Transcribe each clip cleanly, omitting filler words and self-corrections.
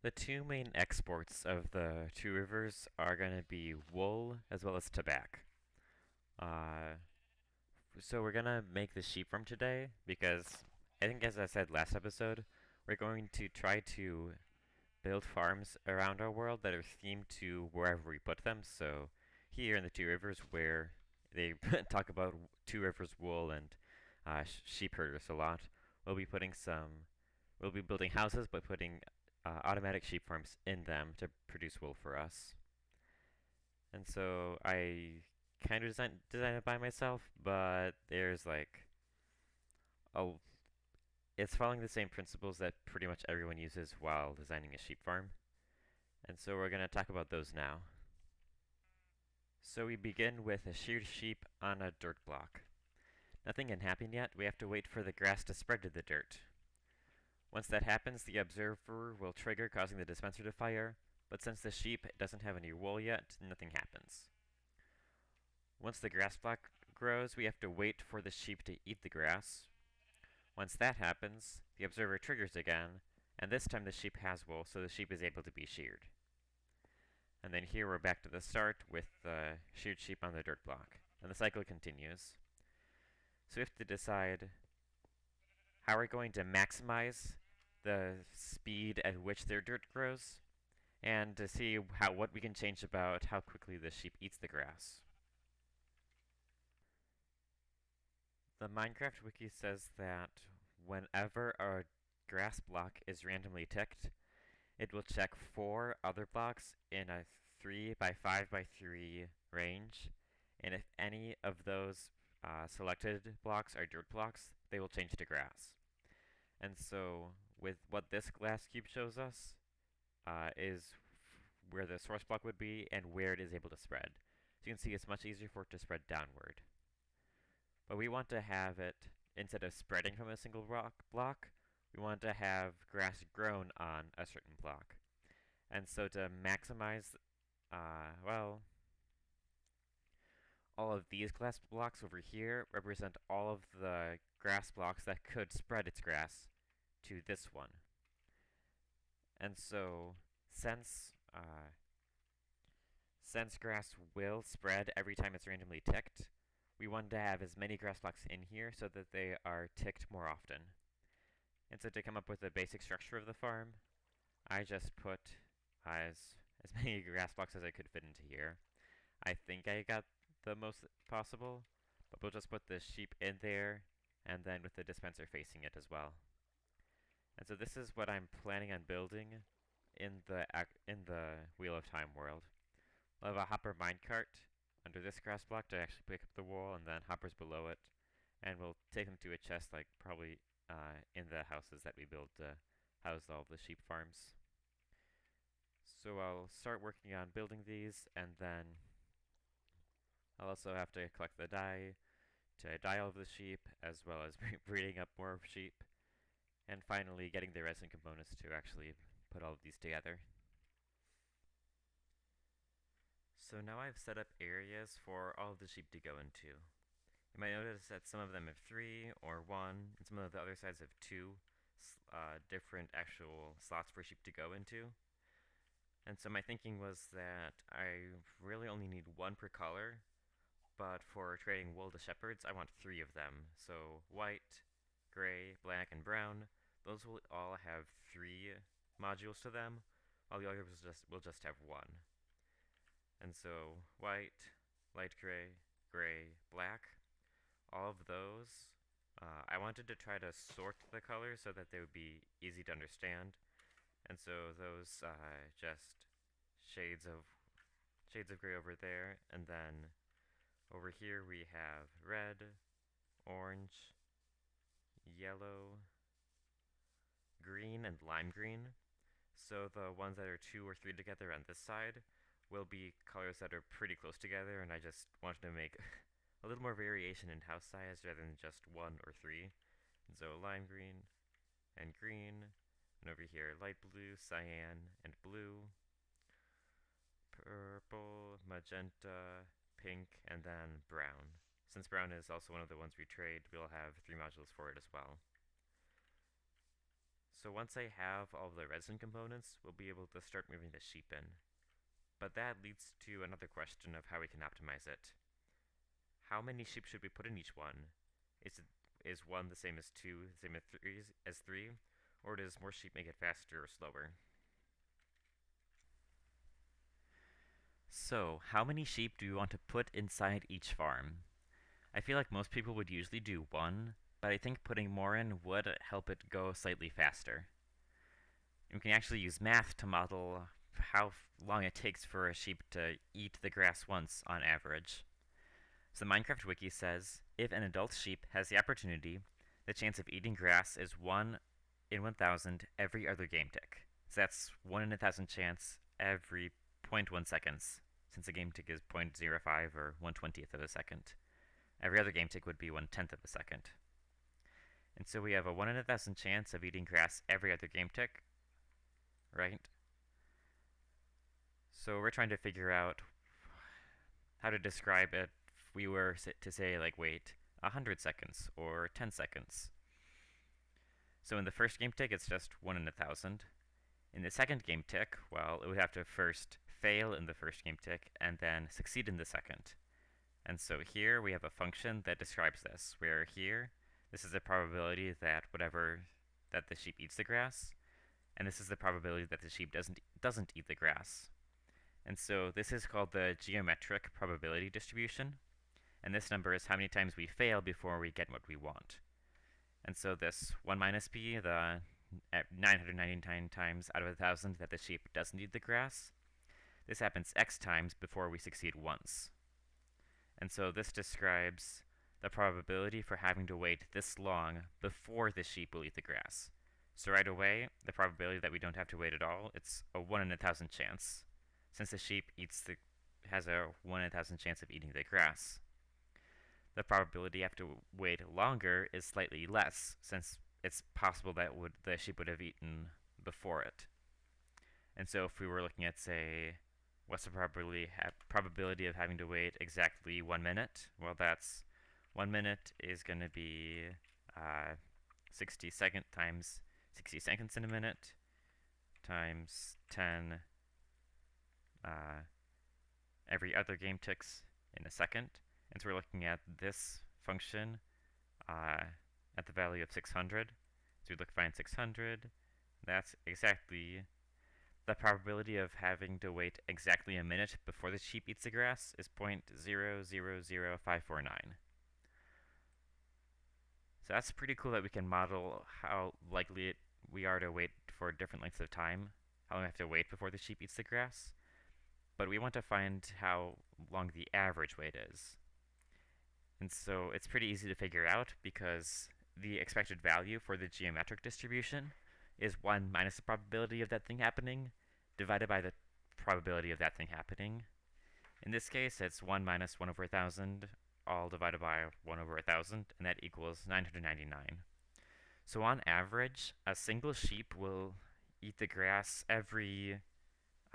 The two main exports of the two rivers are going to be wool as well as tobacco. Uh, so we're going to make the sheep farm today because I think, as I said last episode, we're going to try to build farms around our world that are themed to wherever we put them. So here in the two rivers, where they talk about two rivers wool and sheep herders a lot, we'll be putting some. We'll be building houses by putting automatic sheep farms in them to produce wool for us. And so I kind of design it by myself, but there's like a it's following the same principles that pretty much everyone uses while designing a sheep farm. And so we're going to talk about those now. So we begin with a sheared sheep on a dirt block. Nothing can happen yet, we have to wait for the grass to spread to the dirt. Once that happens, the observer will trigger, causing the dispenser to fire, but since the sheep doesn't have any wool yet, nothing happens. Once the grass block grows, we have to wait for the sheep to eat the grass. Once that happens, the observer triggers again, and this time the sheep has wool, so the sheep is able to be sheared. And then here we're back to the start with the sheared sheep on the dirt block. And the cycle continues. So we have to decide how we're going to maximize the speed at which their dirt grows, and to see what we can change about how quickly the sheep eats the grass. The Minecraft wiki says that whenever a grass block is randomly ticked, it will check 4 other blocks in a 3 by 5 by 3 range, and if any of those selected blocks are dirt blocks, they will change to grass. And so, with what this glass cube shows us, is where the source block would be and where it is able to spread. So you can see it's much easier for it to spread downward. But we want to have it, instead of spreading from a single block, we want to have grass grown on a certain block. And so to maximize, well, all of these glass blocks over here represent all of the grass blocks that could spread its grass to this one. And so, since grass will spread every time it's randomly ticked, we want to have as many grass blocks in here so that they are ticked more often. And so to come up with the basic structure of the farm, I just put as many grass blocks as I could fit into here. I think I got the most possible, but we'll just put the sheep in there, and then with the dispenser facing it as well. And so this is what I'm planning on building in the Wheel of Time world. We'll have a hopper minecart under this grass block to actually pick up the wool, and then hoppers below it, and we'll take them to a chest, like probably in the houses that we build to house all the sheep farms. So I'll start working on building these, and then I'll also have to collect the dye to dye all of the sheep, as well as breeding up more sheep, and finally getting the resin components to actually put all of these together. So now I've set up areas for all of the sheep to go into. You might notice that some of them have 3 or 1, and some of the other sides have 2 different actual slots for sheep to go into. And so my thinking was that I really only need 1 per color, but for trading wool to shepherds, I want 3 of them. So white, gray, black, and brown, those will all have 3 modules to them, while the others will just have 1. And so white, light gray, black, all of those, I wanted to try to sort the colors so that they would be easy to understand. And so those just shades of gray over there, and then over here we have red, orange, yellow, green, and lime green. So the ones that are 2 or 3 together on this side will be colors that are pretty close together, and I just wanted to make a little more variation in house size rather than just 1 or 3. And so lime green and green, and over here light blue, cyan, and blue, purple, magenta, pink, and then brown. Since brown is also one of the ones we trade, we'll have 3 modules for it as well. So once I have all the resin components, we'll be able to start moving the sheep in. But that leads to another question of how we can optimize it. How many sheep should we put in each one? Is one the same as two, the same as three, or does more sheep make it faster or slower? So, how many sheep do you want to put inside each farm? I feel like most people would usually do one, but I think putting more in would help it go slightly faster. We can actually use math to model how long it takes for a sheep to eat the grass once on average. So the Minecraft wiki says, if an adult sheep has the opportunity, the chance of eating grass is 1 in 1,000 every other game tick. So that's 1 in 1,000 chance every zero point 0.1 seconds, since a game tick is 0.05 or 1/20th of a second. Every other game tick would be 1/10 of a second. And so we have a 1 in 1,000 chance of eating grass every other game tick, right? So we're trying to figure out how to describe it if we were to say, like, wait 100 seconds or 10 seconds. So in the first game tick, it's just 1 in 1,000. In the second game tick, well, it would have to first fail in the first game tick and then succeed in the second. And so here we have a function that describes this, where here, this is the probability that the sheep eats the grass, and this is the probability that the sheep doesn't eat the grass. And so this is called the geometric probability distribution, and this number is how many times we fail before we get what we want. And so this 1 minus p, the 999 times out of 1,000 that the sheep doesn't eat the grass, this happens x times before we succeed once. And so this describes the probability for having to wait this long before the sheep will eat the grass. So right away, the probability that we don't have to wait at all, it's a 1 in 1,000 chance, since the sheep has a 1 in 1,000 chance of eating the grass. The probability you have to wait longer is slightly less, since it's possible that the sheep would have eaten before it. And so if we were looking at, say, what's the probability of having to wait exactly 1 minute? Well, that's 1 minute is going to be 60 seconds times 60 seconds in a minute times 10 every other game ticks in a second. And so we're looking at this function at the value of 600. So we find 600. That's exactly the probability of having to wait exactly a minute before the sheep eats the grass is 0.000549. So that's pretty cool that we can model how likely we are to wait for different lengths of time, how long we have to wait before the sheep eats the grass. But we want to find how long the average wait is. And so it's pretty easy to figure out because the expected value for the geometric distribution is 1 minus the probability of that thing happening divided by the probability of that thing happening. In this case, it's 1 minus 1 over 1,000, all divided by 1 over 1,000, and that equals 999. So on average, a single sheep will eat the grass every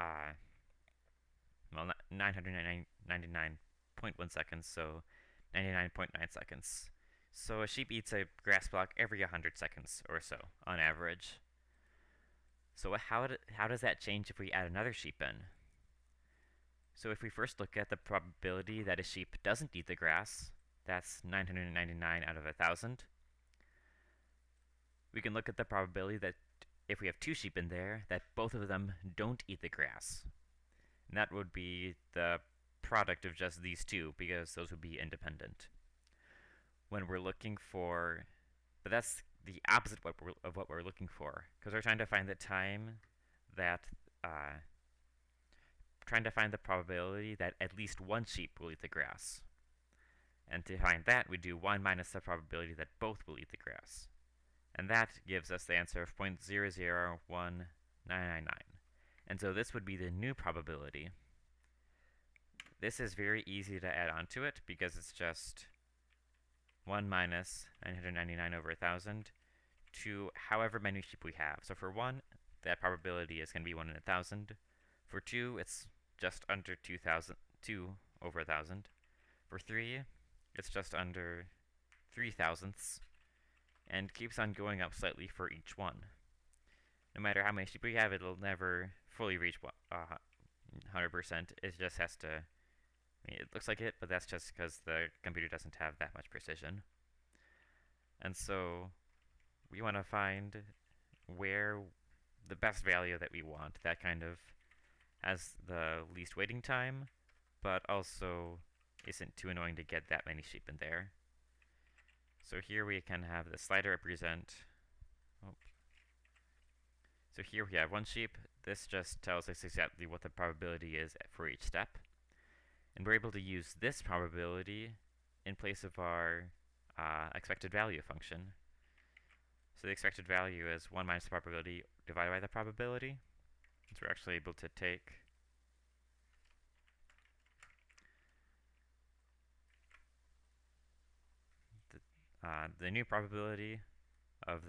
999.1 seconds, so 99.9 seconds. So a sheep eats a grass block every 100 seconds or so, on average. So how does that change if we add another sheep in? So if we first look at the probability that a sheep doesn't eat the grass, that's 999 out of 1,000. We can look at the probability that if we have 2 sheep in there, that both of them don't eat the grass. And that would be the product of just these two, because those would be independent. When we're looking for, but that's the opposite of what we're looking for, because we're trying to find the time that, trying to find the probability that at least one sheep will eat the grass. And to find that, we do 1 minus the probability that both will eat the grass. And that gives us the answer of 0.001999. And so this would be the new probability. This is very easy to add onto it because it's just 1 minus 999 over 1,000 to however many sheep we have. So for 1, that probability is going to be 1 in 1,000. For 2, it's just under 2 over 1,000. For 3, it's just under 3 thousandths, and keeps on going up slightly for each one. no matter how many sheep we have, it'll never fully reach 100%. It just has to. I mean, it looks like it, but that's just because the computer doesn't have that much precision. And so we want to find where the best value that we want, that kind of has the least waiting time, but also isn't too annoying to get that many sheep in there. So here we can have the slider represent. Oh. So here we have one sheep. This just tells us exactly what the probability is for each step. And we're able to use this probability in place of our expected value function. So the expected value is 1 minus the probability divided by the probability. So we're actually able to take the new probability of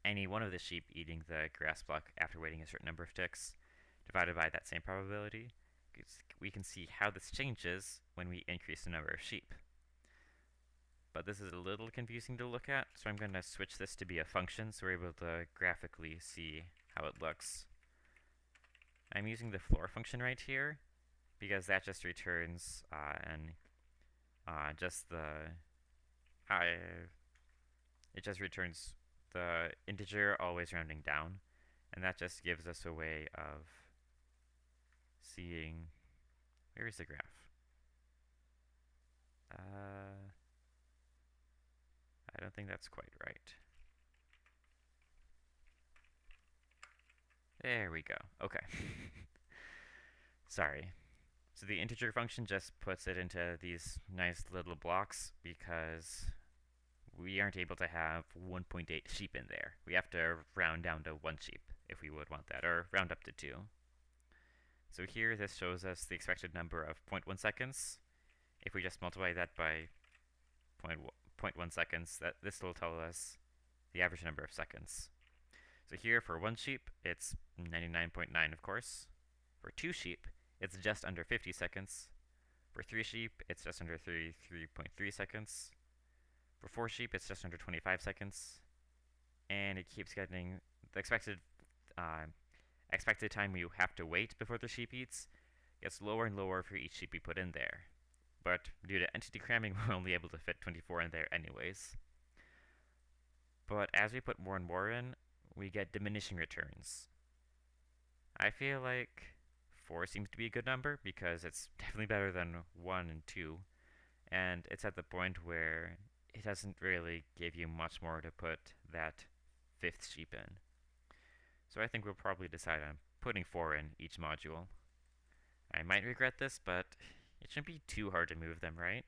any one of the sheep eating the grass block after waiting a certain number of ticks divided by that same probability. We can see how this changes when we increase the number of sheep. But this is a little confusing to look at, so I'm going to switch this to be a function so we're able to graphically see how it looks. I'm using the floor function right here because that just returns it just returns the integer always rounding down, and that just gives us a way of seeing. Where is the graph? I don't think that's quite right. There we go. Okay. Sorry. So the integer function just puts it into these nice little blocks because we aren't able to have 1.8 sheep in there. We have to round down to 1 sheep if we would want that, or round up to 2. So here this shows us the expected number of 0.1 seconds. If we just multiply that by 0.1 seconds, this will tell us the average number of seconds. So here for 1 sheep, it's 99.9, of course. For 2 sheep, it's just under 50 seconds. For 3 sheep, it's just under 33.3 seconds. For 4 sheep, it's just under 25 seconds. And it keeps getting the expected time you have to wait before the sheep eats gets lower and lower for each sheep we put in there. But due to entity cramming, we're only able to fit 24 in there anyways. But as we put more and more in, we get diminishing returns. I feel like 4 seems to be a good number because it's definitely better than 1 and 2, and it's at the point where it doesn't really give you much more to put that 5th sheep in. So I think we'll probably decide on putting 4 in each module. I might regret this, but it shouldn't be too hard to move them, right?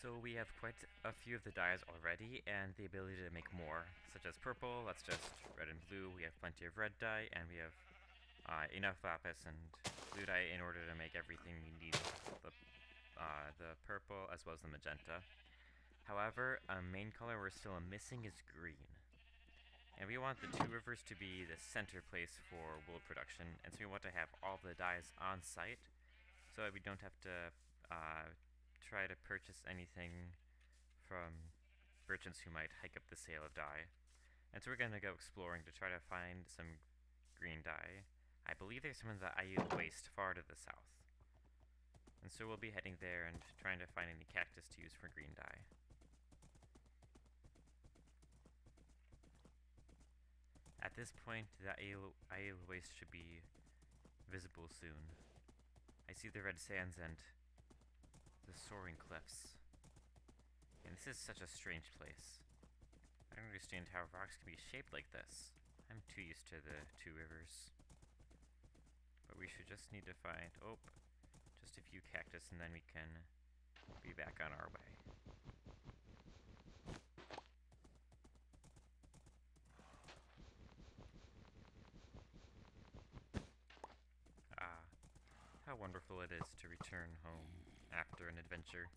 So we have quite a few of the dyes already, and the ability to make more, such as purple. That's just red and blue. We have plenty of red dye, and we have enough lapis and blue dye in order to make everything we need. The purple as well as the magenta. However, a main color we're still missing is green. And we want the Two Rivers to be the center place for wool production, and so we want to have all the dyes on site so that we don't have to try to purchase anything from merchants who might hike up the sale of dye. And so we're going to go exploring to try to find some green dye. I believe there's some in the Ayu Waste far to the south. And so we'll be heading there and trying to find any cactus to use for green dye. At this point, the Ayu Waste should be visible soon. I see the red sands and the soaring cliffs. And this is such a strange place. I don't understand how rocks can be shaped like this. I'm too used to the Two Rivers. But we should just need to find, just a few cactus and then we can be back on our way. How wonderful it is to return home after an adventure.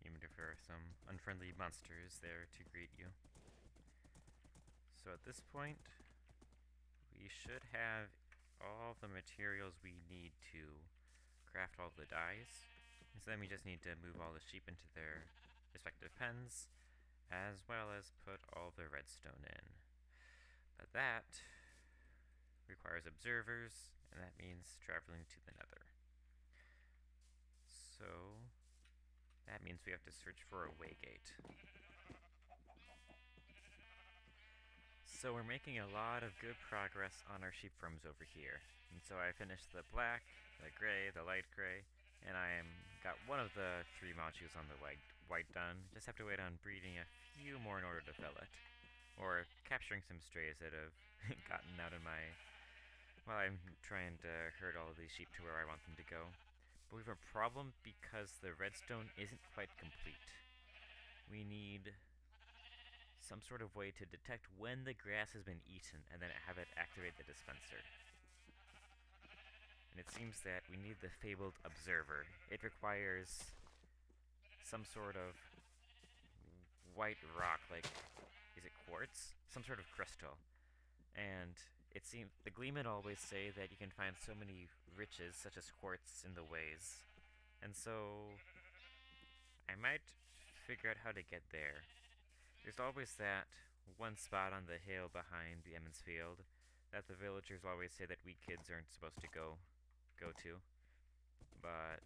Even if there are some unfriendly monsters there to greet you. So at this point, we should have all the materials we need to craft all the dyes. And so then we just need to move all the sheep into their respective pens, as well as put all the redstone in. But that requires observers, and that means traveling to the nether. So that means we have to search for a waygate. So we're making a lot of good progress on our sheep farms over here. And so I finished the black, the gray, the light gray, and I got one of the 3 modules on the white done. Just have to wait on breeding a few more in order to fill it. Or capturing some strays that have gotten out of my... while I'm trying to herd all of these sheep to where I want them to go. But we have a problem because the redstone isn't quite complete. We need some sort of way to detect when the grass has been eaten and then have it activate the dispenser. And it seems that we need the fabled observer. It requires some sort of white rock, like, is it quartz? Some sort of crystal. And it seems the Gleemen always say that you can find so many riches, such as quartz, in the ways. And so I might figure out how to get there. There's always that one spot on the hill behind the Emmond's field that the villagers always say that we kids aren't supposed to go to. But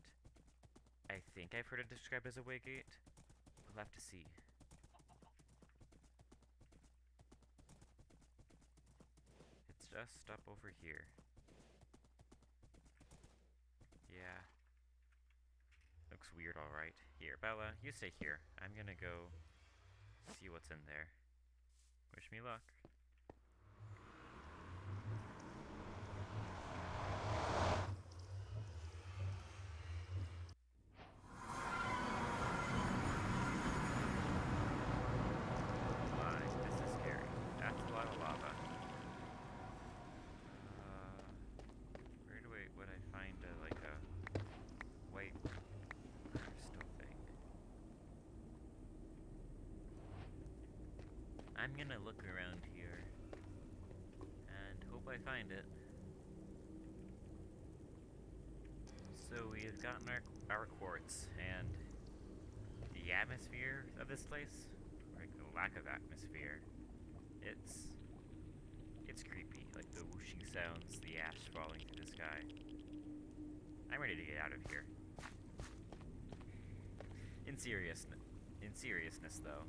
I think I've heard it described as a waygate. We'll have to see. It's just up over here. Yeah. Looks weird, alright. Here, Bella, you stay here. I'm gonna go see what's in there. Wish me luck. My, this is scary. That's a lot of lava. Where would I find like a white crystal thing? I'm gonna look around here and hope I find it. So we have gotten our quartz, and the atmosphere of this place, or like the lack of atmosphere, it's creepy. Like the whooshing sounds, the ash falling through the sky. I'm ready to get out of here. In seriousness though,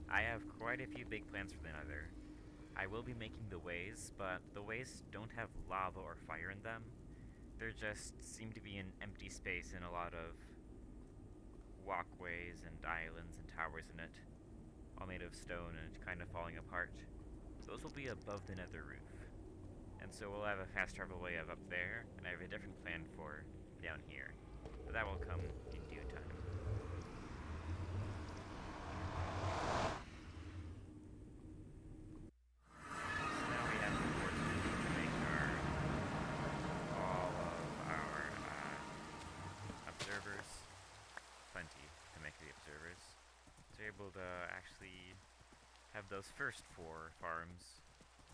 I have quite a few big plans for the nether. I will be making the ways, but the ways don't have lava or fire in them. There just seem to be an empty space and a lot of walkways and islands and towers in it, all made of stone and kind of falling apart. Those will be above the nether roof. And so we'll have a fast travel way of up there, and I have a different plan for down here. But that will come in due time. So now we have the opportunity to make all of our observers. Plenty to make the observers. So we're able to actually have those first 4 farms,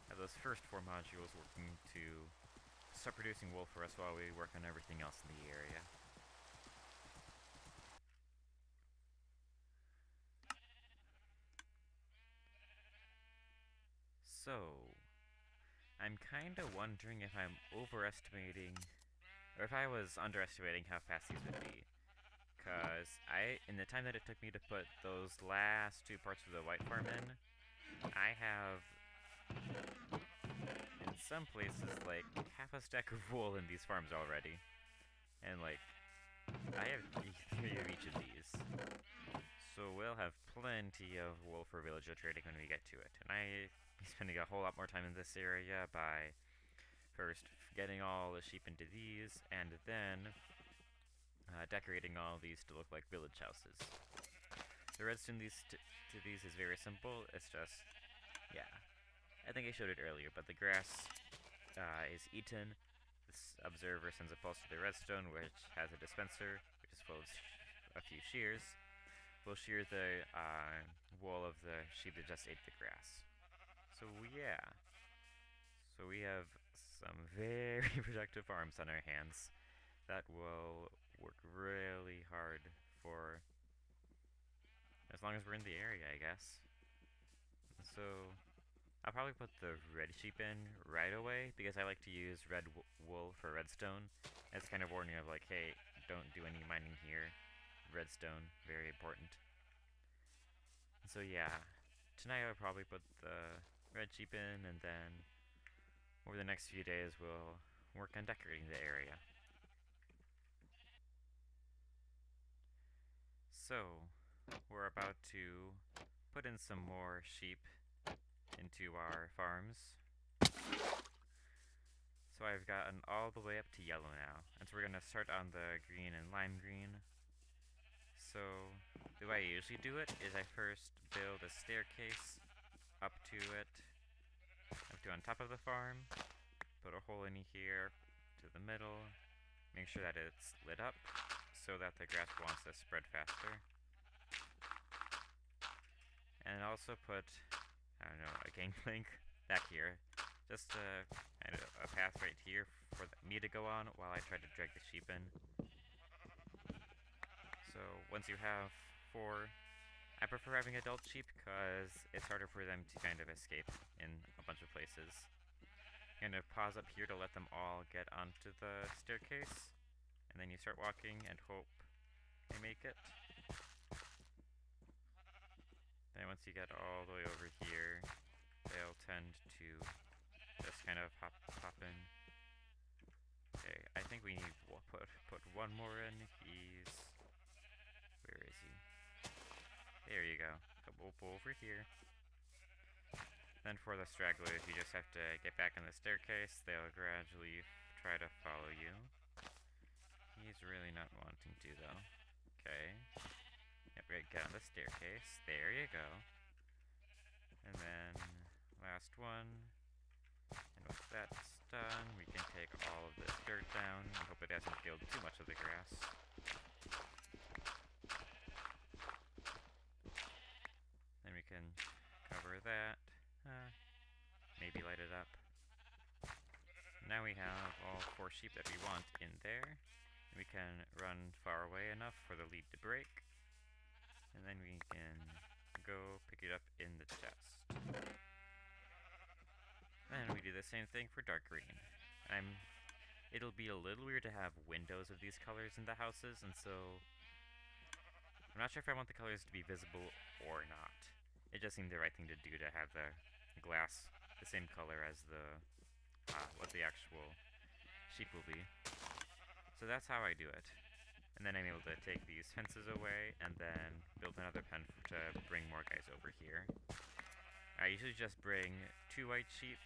have those first 4 modules working to start producing wool for us while we work on everything else in the area. So, I'm kinda wondering if I'm overestimating, or if I was underestimating how fast these would be. Cause in the time that it took me to put those last 2 parts of the white farm in, I have, in some places, like, half a stack of wool in these farms already. And, like, I have 3 of each of these. So we'll have plenty of wool for villager trading when we get to it. And I be spending a whole lot more time in this area by first getting all the sheep into these, and then decorating all these to look like village houses. The redstone to these is very simple. It's just, yeah, I think I showed it earlier, but the grass is eaten. This observer sends a pulse to the redstone, which has a dispenser, which is full of a few shears. We'll shear the wool of the sheep that just ate the grass. So yeah, so we have some very productive farms on our hands that will work really hard for as long as we're in the area, I guess. So I'll probably put the red sheep in right away because I like to use red wool for redstone. As kind of warning of like, hey, don't do any mining here. Redstone, very important. So yeah, tonight I'll probably put the red sheep in, and then over the next few days we'll work on decorating the area. So we're about to put in some more sheep into our farms. So I've gotten all the way up to yellow now, and so we're gonna start on the green and lime green. So the way I usually do it is I first build a staircase up to it, up to on top of the farm, put a hole in here to the middle, make sure that it's lit up so that the grass wants to spread faster. And also put, I don't know, a gangplank back here, just a path right here for me to go on while I try to drag the sheep in. So once you have 4, I prefer having adult sheep because it's harder for them to kind of escape in a bunch of places. I'm gonna pause up here to let them all get onto the staircase, and then you start walking and hope they make it. Then once you get all the way over here, they'll tend to just kind of hop in. Okay, I think we need put one more in. He's, where is he? There you go. Come over here. Then for the stragglers, you just have to get back on the staircase. They'll gradually try to follow you. He's really not wanting to, though. Okay. Yep, get on the staircase. There you go. And then last one. And once that's done, we can take all of this dirt down and hope it hasn't killed too much of the grass. Then we can cover that. Maybe light it up. Now we have all 4 sheep that we want in there. We can run far away enough for the lead to break. And then we can go pick it up in the chest. Then we do the same thing for dark green. It'll be a little weird to have windows of these colors in the houses, and so I'm not sure if I want the colors to be visible or not. It just seemed the right thing to do to have the glass the same color as what the actual sheep will be. So that's how I do it. And then I'm able to take these fences away and then build another pen to bring more guys over here. I usually just bring 2 white sheep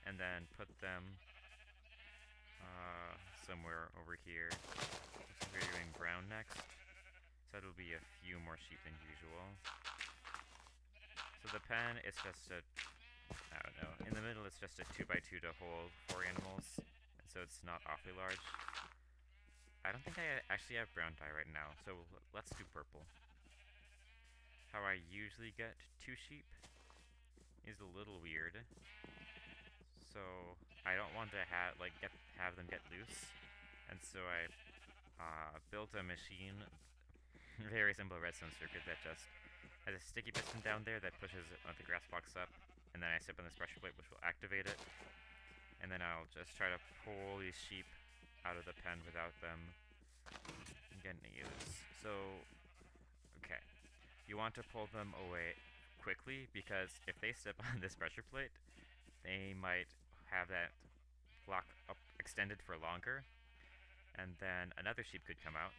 and then put them somewhere over here. Looks like we're doing brown next, so it'll be a few more sheep than usual. So the pen is just I don't know, in the middle it's just a 2x2 to hold 4 animals, and so it's not awfully large. I don't think I actually have brown dye right now, so let's do purple. How I usually get 2 sheep is a little weird. So I don't want to have them get loose, and so I built a machine, very simple redstone circuit that just has a sticky piston down there that pushes the grass box up, and then I step on this pressure plate which will activate it, and then I'll just try to pull these sheep out of the pen without them getting loose. So, okay, you want to pull them away quickly because if they step on this pressure plate, they might have that block up extended for longer, and then another sheep could come out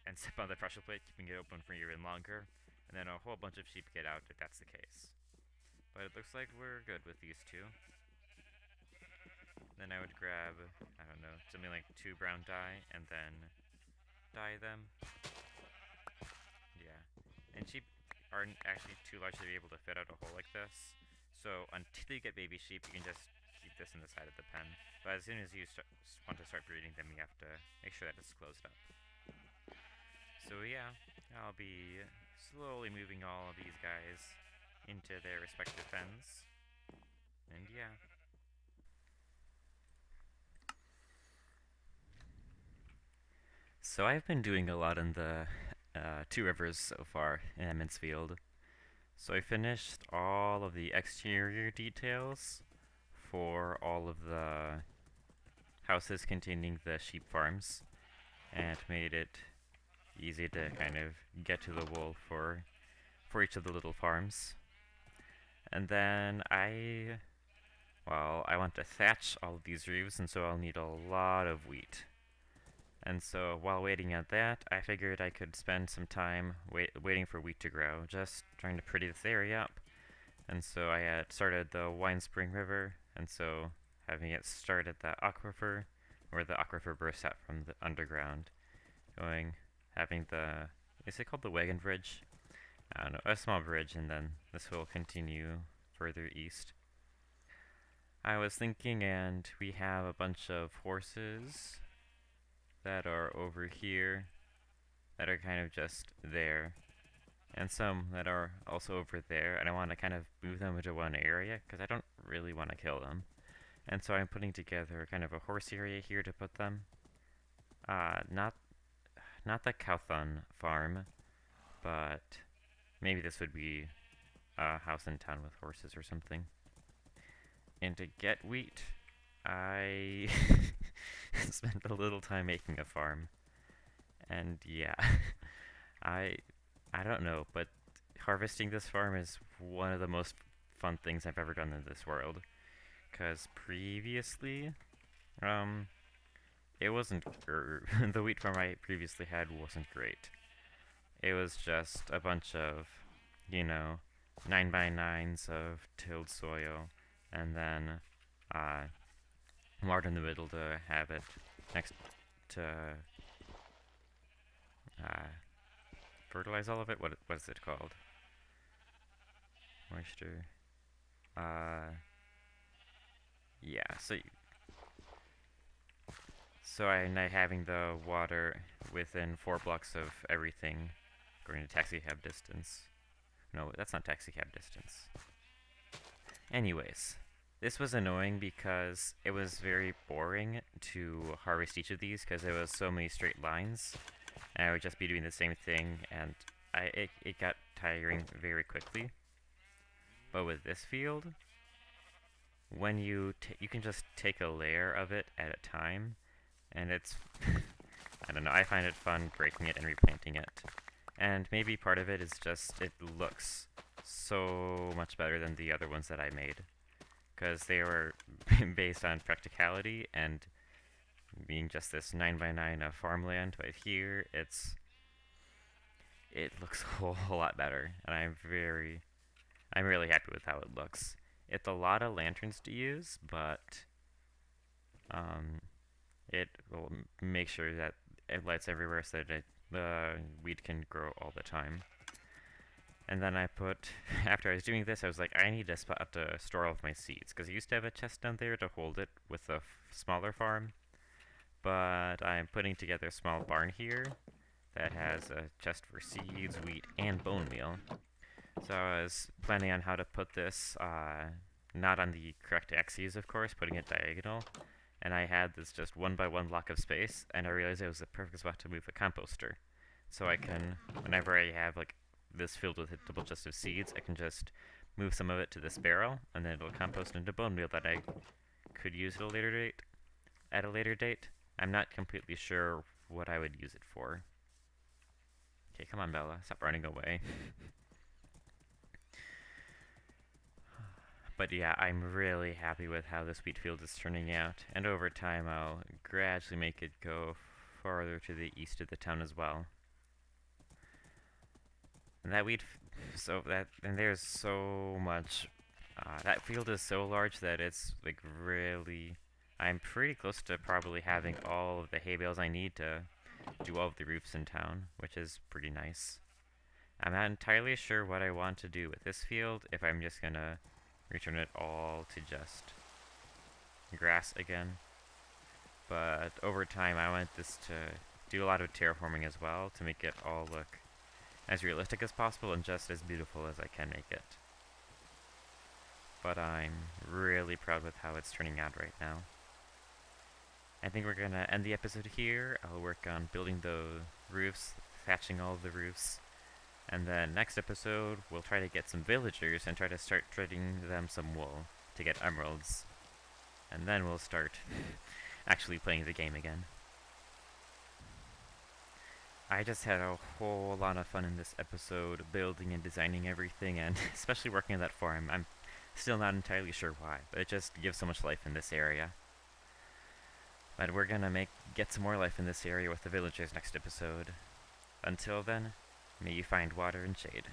and step on the pressure plate, keeping it open for even longer, and then a whole bunch of sheep get out if that's the case. But it looks like we're good with these 2. Then I would grab, I don't know, something like 2 brown dye and then dye them. Yeah. And sheep aren't actually too large to be able to fit out a hole like this. So until you get baby sheep, you can just keep this in the side of the pen. But as soon as you want to start breeding them, you have to make sure that it's closed up. So yeah, I'll be slowly moving all of these guys into their respective pens. And yeah. So I've been doing a lot in the 2 rivers so far in Emmond's Field. So I finished all of the exterior details for all of the houses containing the sheep farms, and made it easy to kind of get to the wool for each of the little farms. And then I want to thatch all of these roofs, and so I'll need a lot of wheat. And so while waiting on that, I figured I could spend some time waiting for wheat to grow, just trying to pretty this area up. And so I had started the Wine Spring River, and so having it start at the aquifer, where the aquifer bursts out from the underground, having is it called the wagon bridge? I don't know, a small bridge, and then this will continue further east. I was thinking, and we have a bunch of horses that are over here that are kind of just there, and some that are also over there, and I want to kind of move them into one area because I don't really want to kill them. And so I'm putting together kind of a horse area here to put them. Not the Cowthon farm, but maybe this would be a house in town with horses or something. And to get wheat, I spent a little time making a farm. And yeah, I I don't know, but harvesting this farm is one of the most fun things I've ever done in this world. Cause previously, um, it wasn't the wheat farm I previously had wasn't great. It was just a bunch of, you know, 9x9s of tilled soil, and then uh, water in the middle to have it next to uh, fertilize all of it. What is it called? Moisture. Uh, yeah. So I'm not having the water within 4 blocks of everything, according to taxi cab distance. No, that's not taxi cab distance. Anyways, this was annoying because it was very boring to harvest each of these because there was so many straight lines, and I would just be doing the same thing, and it got tiring very quickly. But with this field, when you can just take a layer of it at a time, and it's I don't know, I find it fun breaking it and replanting it. And maybe part of it is just it looks so much better than the other ones that I made, because they were based on practicality, and being just this 9x9 of farmland. But here it looks a whole lot better, and I'm really happy with how it looks. It's a lot of lanterns to use, but it will make sure that it lights everywhere so that the wheat can grow all the time. And then after I was doing this, I was like, I need a spot to store all of my seeds, because I used to have a chest down there to hold it with a smaller farm, but I'm putting together a small barn here that has a chest for seeds, wheat, and bone meal. So I was planning on how to put this, not on the correct axes, of course, putting it diagonal, and I had this just 1x1 block of space, and I realized it was the perfect spot to move a composter. So I can, whenever I have like this filled with a double chest of seeds, I can just move some of it to this barrel, and then it'll compost into bone meal that I could use at a later date. I'm not completely sure what I would use it for. Okay, come on, Bella, stop running away. But yeah, I'm really happy with how this wheat field is turning out, and over time I'll gradually make it go farther to the east of the town as well. And there's so much. That field is so large that it's like really. I'm pretty close to probably having all of the hay bales I need to do all of the roofs in town, which is pretty nice. I'm not entirely sure what I want to do with this field, if I'm just gonna return it all to just grass again. But over time, I want this to do a lot of terraforming as well to make it all look as realistic as possible and just as beautiful as I can make it. But I'm really proud with how it's turning out right now. I think we're gonna end the episode here. I'll work on building the roofs, thatching all of the roofs, And then next episode, we'll try to get some villagers and try to start trading them some wool to get emeralds. And then we'll start actually playing the game again. I just had a whole lot of fun in this episode, building and designing everything, and especially working on that farm. I'm still not entirely sure why, but it just gives so much life in this area. But we're gonna get some more life in this area with the villagers next episode. Until then, may you find water and shade.